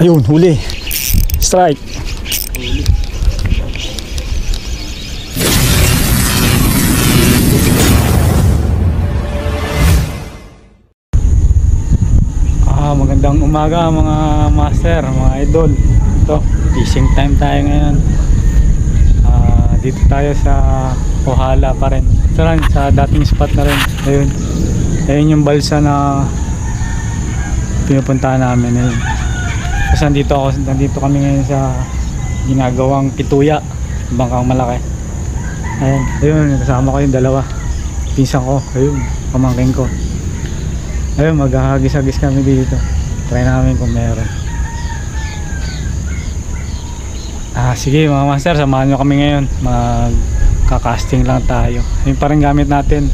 Ayun, huli. Strike. Huli. Magandang umaga mga master, mga idol. Ito, fishing time tayo ngayon. Dito tayo sa Ohala pa rin. Ito rin, sa dating spot na rin. Ayun yung balsa na pinupuntahan namin. Ayun. Kasi nandito kami ngayon sa ginagawang Pituya, bangkang malaki. Ayun, kasama ko yung dalawa. Pinsan ko, ayun, pamangkin ko. Ayun, maghahagis-hagis kami dito. Try namin kung meron. Sige mga master, samahan nyo kami ngayon. Magka-casting lang tayo. Yung parang gamit natin.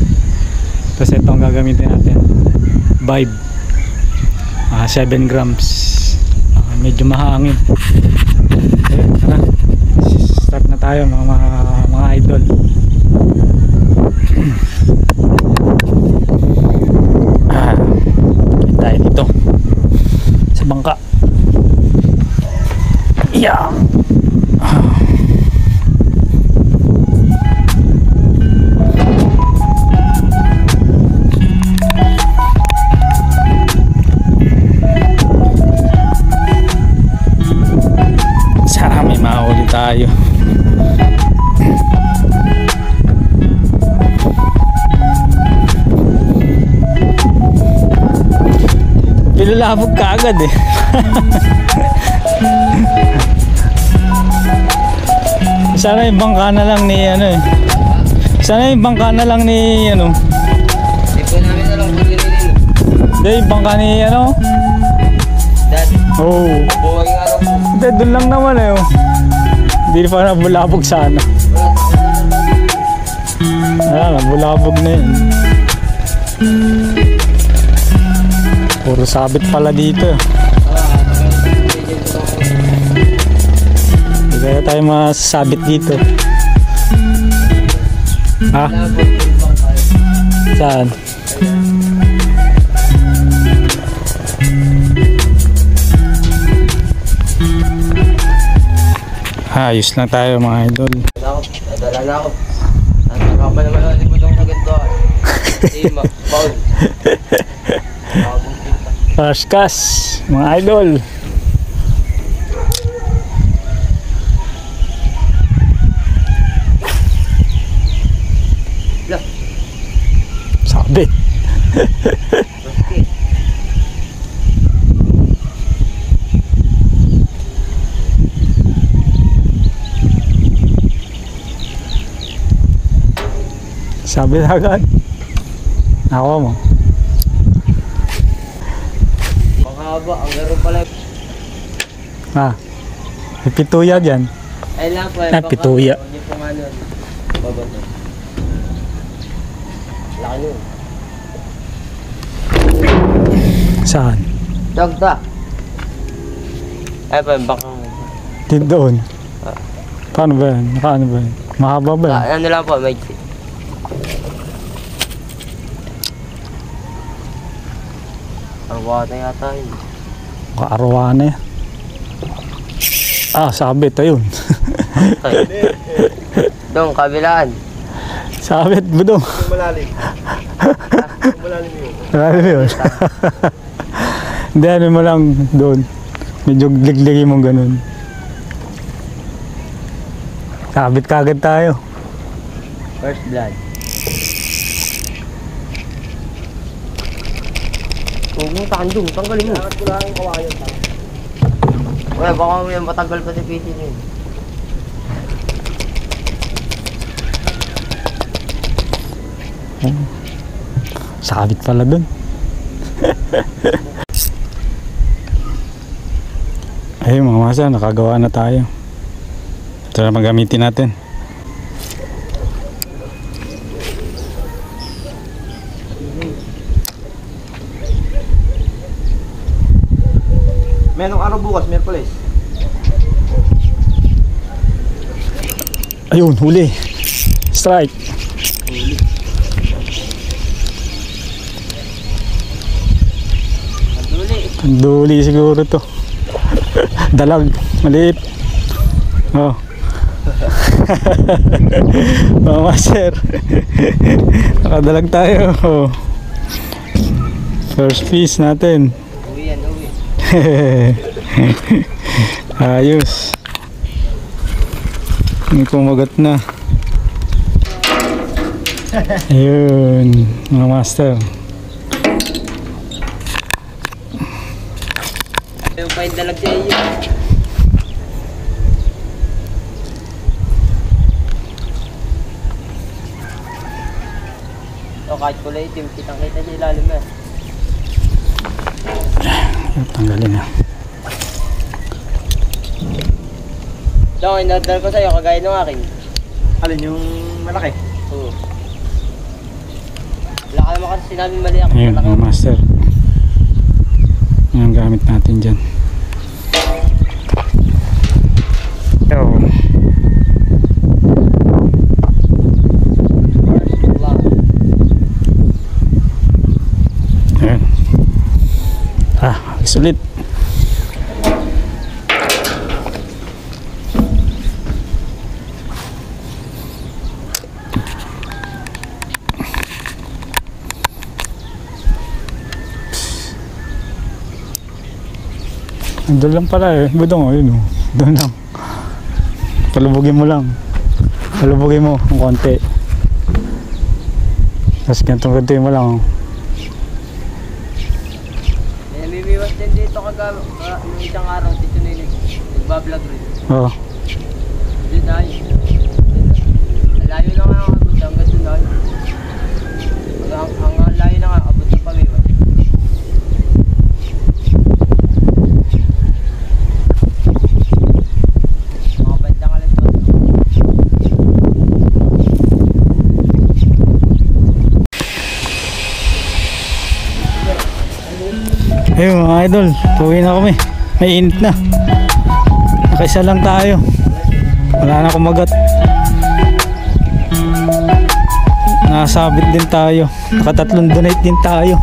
Tapos ito ang gagamitin natin. Vibe 7 grams. Medyo mahangin. Ayun, tara. Start na tayo mga idol. Tayo dito sa bangka. Yeah. Sana may mahuli tayo. Pilalabog ka agad eh. Sana yung bangka na lang ni ano eh. Sana yung bangka na lang ni ano. Tipo namin na lang kung nililin. Hindi, yung bangka ni ano. Dad. Oh. Buhay nga lang. Hindi, doon lang naman eh. Oh. Hindi pa nabulabog sana. Nabulabog na yun. Puro sabit pala dito. Hindi kaya tayo masasabit dito. Saan? Ayos lang tayo mga idol. Nadala na ako. Nasaka pa naman ako libot yung ganito. Ima, Paul. Paskas, mga idol. Sabit. Sabit agad. Nakuha mo. Panghaba, ang garo pala. May pituya dyan. Ay lang po. Pituya. Hindi po nga nun. Babato. Laki nun. Saan? Dagda. Ay pa yung baka. Dito doon. Paano ba yan? Paano ba yan? Mahaba ba yan? Ano lang po, may arwata yata yun. Kaarwana yan. Sabit. Ayun. Doon, kabilaan. Sabit mo doon. Malalim. Malalim yun. Malalim yun. Hindi, ano mo lang doon. Medyo ligligin mo ganun. Sabit kagad tayo. First blood. Huwag mong takandong, tanggalin mo. Bakit ko lang ang kawayan pa? Wala, baka may matagal pa si PC niyo. Sabit pala dun. Ayun mga masa, nakagawa na tayo. Ito na magamitin natin. Menong araw bukas, Miyerkules. Ayun, huli. Strike. Huli. Duli siguro to. Dalag, maliit. Oh. Mga master. Nakadalag tayo. Oh. First piece natin. Uwi yan, uwi. Ayos. May kumagat na. Ayun, mga master. Yung pa yung dalag sa iyo. O kahit kulay itim, kitang-kita sa ilalim na. Tanggalin na. Ito, inadal ko sa'yo, kagaya ng akin. Alin yung malaki? Oo. Wala ka naman kasi sinabi mali ako. Ayun, mga master. Yan ang gamit natin dyan. Yo. Ayan. Sulit. Doon lang pala eh. Budong, yun o. Doon lang. Palubugin mo lang. Palubugin mo ng konti. Tapos ganito mo lang. May namimiwas din dito nung isang araw dito na yun. Nagbablog rin. Oo. Doon na yun. Layo na nga abot hanggang doon na yun. Ang layo na nga abot ng pamiwas. Ayun mga idol, tuwi na kami. May init na. Nakaisa lang tayo. Wala na kumagat. Nakasabit din tayo. Nakatatlong donate din tayo.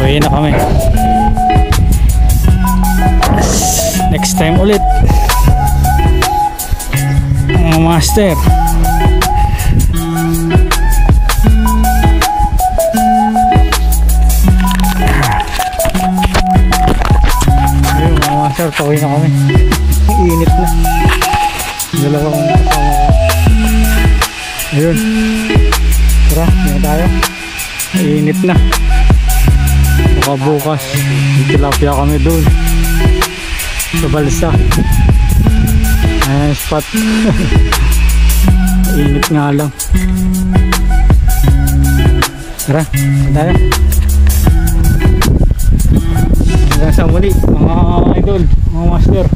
Uwi na kami. Next time ulit. Mga master. Ayun mga master, pauwi na kami. Init na. Dalawang kasama ko. Ayun. Tara, yun tayo. Init na. Baka bukas tilapia kami doon sa balsa. Ayan spot. Init nga lang. Tara, tayo. Hanggang sa muli mga idol, mga master.